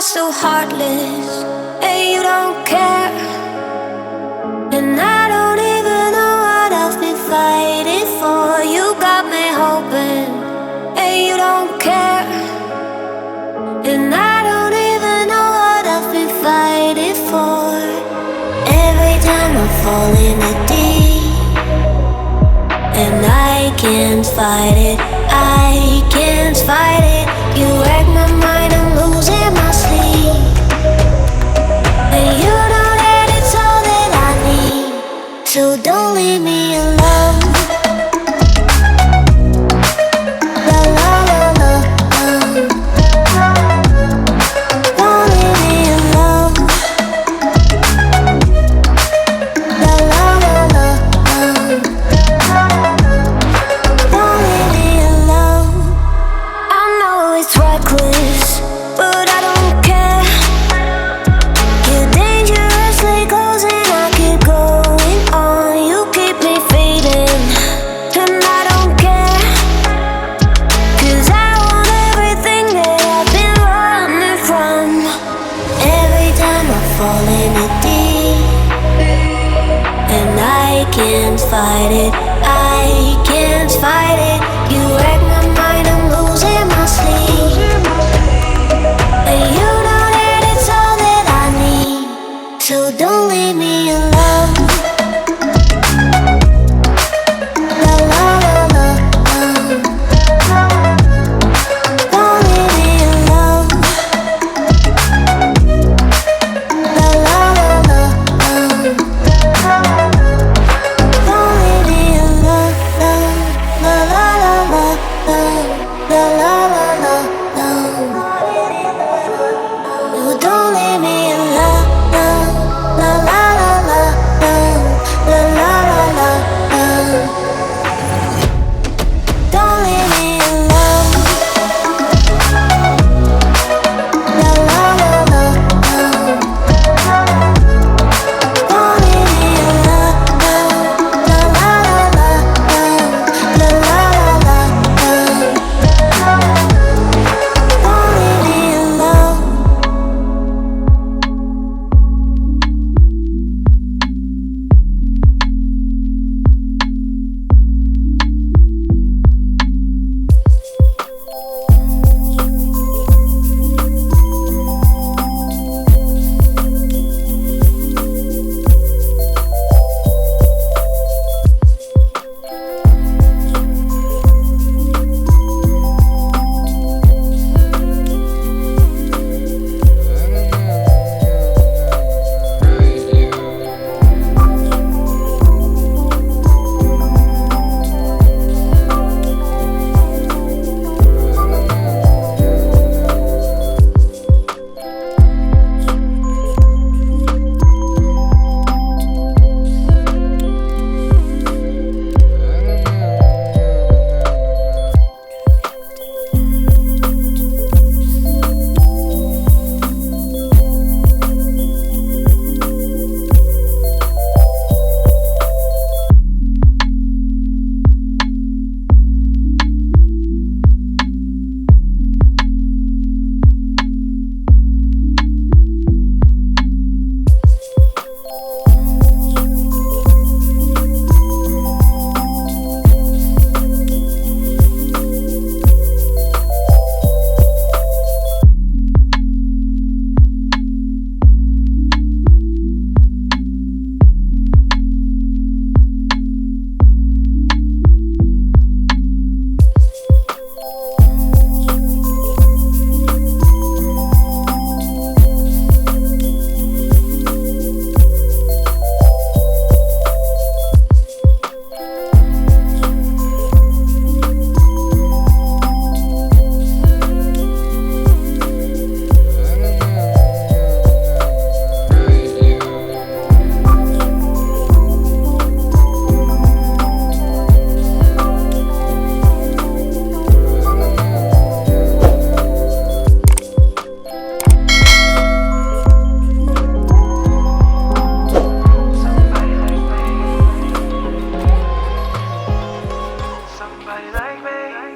so heartless, and you don't care. And I don't even know what I've been fighting for. You got me hoping, and you don't care. And I don't even know what I've been fighting for. Every time I fall in the deep, and I can't fight it, I can't fight it. You wreck my mind, I'm losing my sleep. And you know that it's all that I need, so don't leave me alone. La la la la, don't leave me alone. La la la la, don't leave me alone. I know it's reckless, but I don't care. You're dangerously close and I keep going on. You keep me fading, and I don't care. 'Cause I want everything that I've been running from. Every time I fall in the deep, and I can't fight it, I can't fight it. You wreck my mind, I'm losing my sleep. And you know that it's all that I need, so don't leave me alone. La la la la, don't leave me alone. La la la la, don't leave me alone. La la la la, la la la la, no, don't leave me alone. La la la la, la la la la, don't leave me alone. La la la la, don't leave me alone. La la la la, la la la la, don't leave me alone.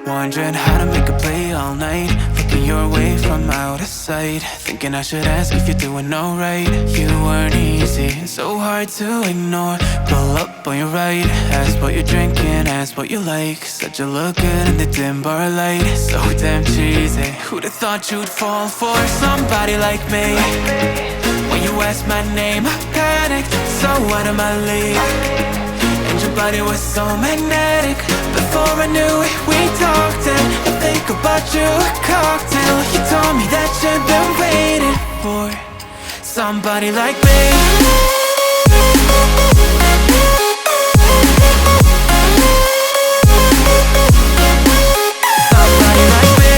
Wondering how to make a play all night. Thinking your way from out of sight, thinking I should ask if you're doing alright. You weren't easy, so hard to ignore. Pull up on your right, ask what you're drinking, ask what you like. Said you look good in the dim bar light, so damn cheesy. Who'd have thought you'd fall for somebody like me? When you asked my name, I panicked, so out of my league. And your body was so magnetic. Before I knew it, we talked, and I think about you a cocktail. You told me that you've been waiting for somebody like me. Somebody like me.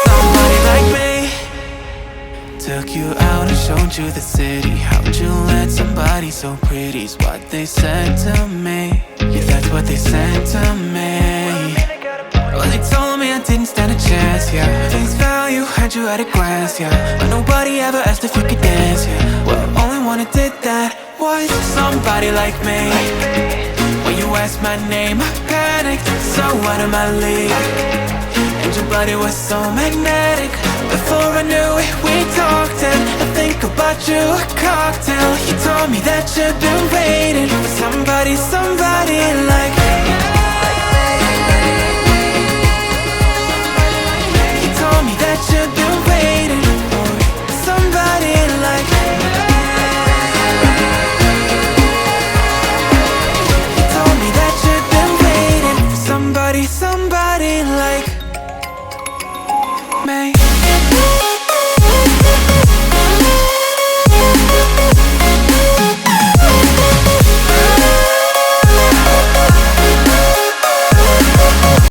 Somebody like me. Took you out and showed you the city. How'd you let somebody so pretty's what they said to me? Yeah, that's what they said to me. Well, they told me I didn't stand a chance, yeah. Face value, had you at a glance, yeah. But nobody ever asked if you could dance, yeah. Well, only one who did that was somebody like me. When you asked my name, I panicked, so out of my league. And your body was so magnetic. Before I knew it, we talked, and I think about you a cocktail. You told me that you've been waiting for somebody like